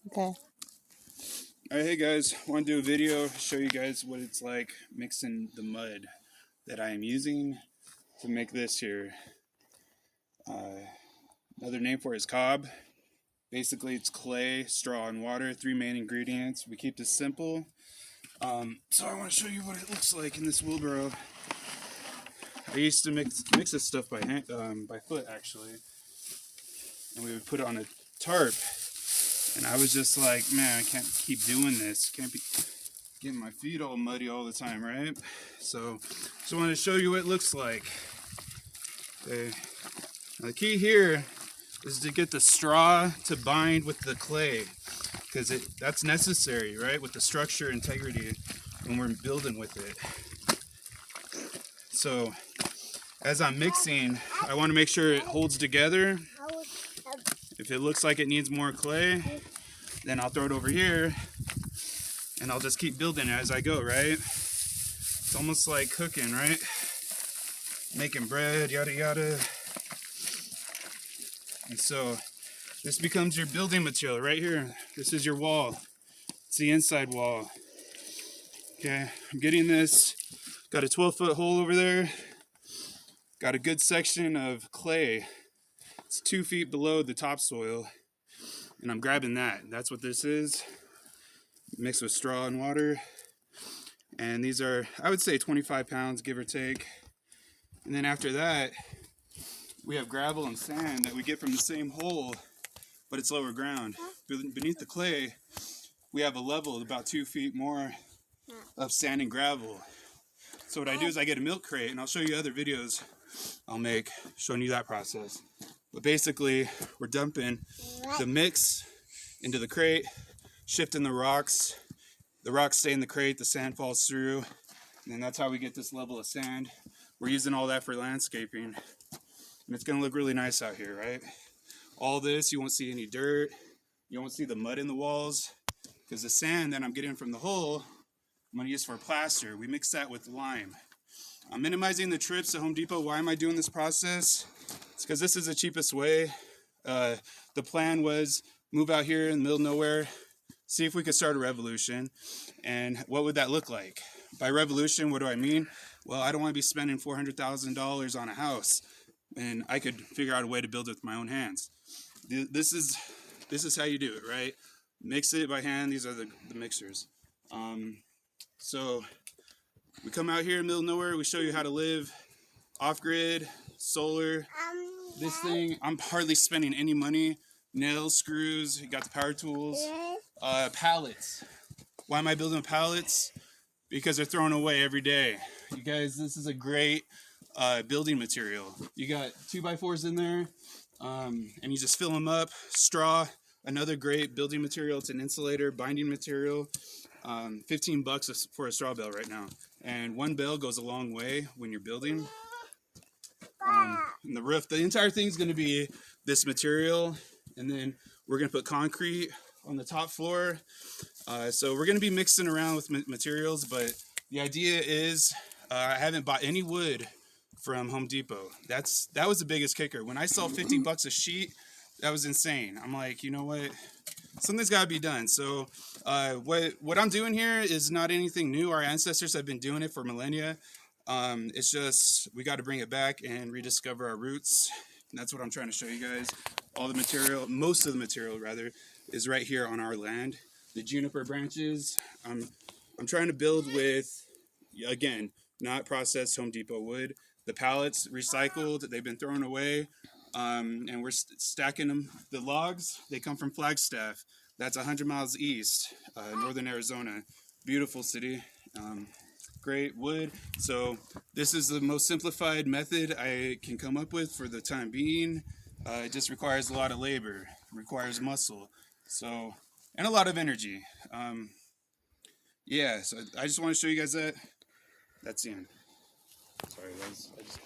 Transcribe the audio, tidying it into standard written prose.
Okay. Alright, hey guys, want to do a video, show you guys what it's like mixing the mud that I am using to make this here. Another name for it is cob. Basically it's clay, straw, and water, 3 main ingredients. We keep this simple. So I want to show you what it looks like in this wheelbarrow. I used to mix this stuff by hand, by foot actually, and we would put it on a tarp. And I was just like, man, I can't keep doing this. Can't be getting my feet all muddy all the time, right? So just wanted to show you what it looks like. Okay. Now the key here is to get the straw to bind with the clay, because that's necessary, right, with the structure integrity when we're building with it. So as I'm mixing, I want to make sure it holds together. If it looks like it needs more clay, then I'll throw it over here and I'll just keep building it as I go, right? It's almost like cooking, right? Making bread, yada yada. And so this becomes your building material right here. This is your wall. It's the inside wall. Okay, I'm getting this. Got a 12-foot hole over there. Got a good section of clay. It's 2 feet below the topsoil, and I'm grabbing that. That's what this is, mixed with straw and water. And these are, I would say, 25 pounds, give or take. And then after that, we have gravel and sand that we get from the same hole, but it's lower ground. Beneath the clay, we have a level about 2 feet more of sand and gravel. So what I do is I get a milk crate, and I'll show you other videos I'll make showing you that process. But basically, we're dumping the mix into the crate, shifting the rocks. The rocks stay in the crate, the sand falls through, and then that's how we get this level of sand. We're using all that for landscaping, and it's gonna look really nice out here, right? All this, you won't see any dirt, you won't see the mud in the walls, because the sand that I'm getting from the hole, I'm gonna use for plaster. We mix that with lime. I'm minimizing the trips to Home Depot. Why am I doing this process? It's because this is the cheapest way. The plan was move out here in the middle of nowhere, see if we could start a revolution. And what would that look like? By revolution, what do I mean? Well, I don't want to be spending $400,000 on a house, and I could figure out a way to build it with my own hands. This is how you do it, right? Mix it by hand. These are the mixers. So we come out here in the middle of nowhere, we show you how to live off-grid, solar. This thing, I'm hardly spending any money. Nails, screws, you got the power tools. Pallets. Why am I building pallets? Because they're thrown away every day. You guys, this is a great building material. You got 2x4s in there, and you just fill them up. Straw, another great building material. It's an insulator, binding material. 15 bucks for a straw bale right now. And one bale goes a long way when you're building. And the roof, the entire thing is going to be this material, and then we're going to put concrete on the top floor. So we're going to be mixing around with materials, but the idea is I haven't bought any wood from Home Depot. That was the biggest kicker. When I saw 50 bucks a sheet, that was insane. I'm like, you know what? Something's got to be done. So what I'm doing here is not anything new. Our ancestors have been doing it for millennia. It's just we got to bring it back and rediscover our roots. And that's what I'm trying to show you guys. All the material, most of the material rather, is right here on our land. The juniper branches. I'm trying to build with, again, not processed Home Depot wood. The pallets recycled. They've been thrown away. And we're stacking them. The logs, they come from Flagstaff. That's 100 miles east, northern Arizona. Beautiful city. Great wood. So this is the most simplified method I can come up with for the time being. It just requires a lot of labor, requires muscle, so, and a lot of energy. Yeah, so I just want to show you guys that. That's the end. Sorry guys.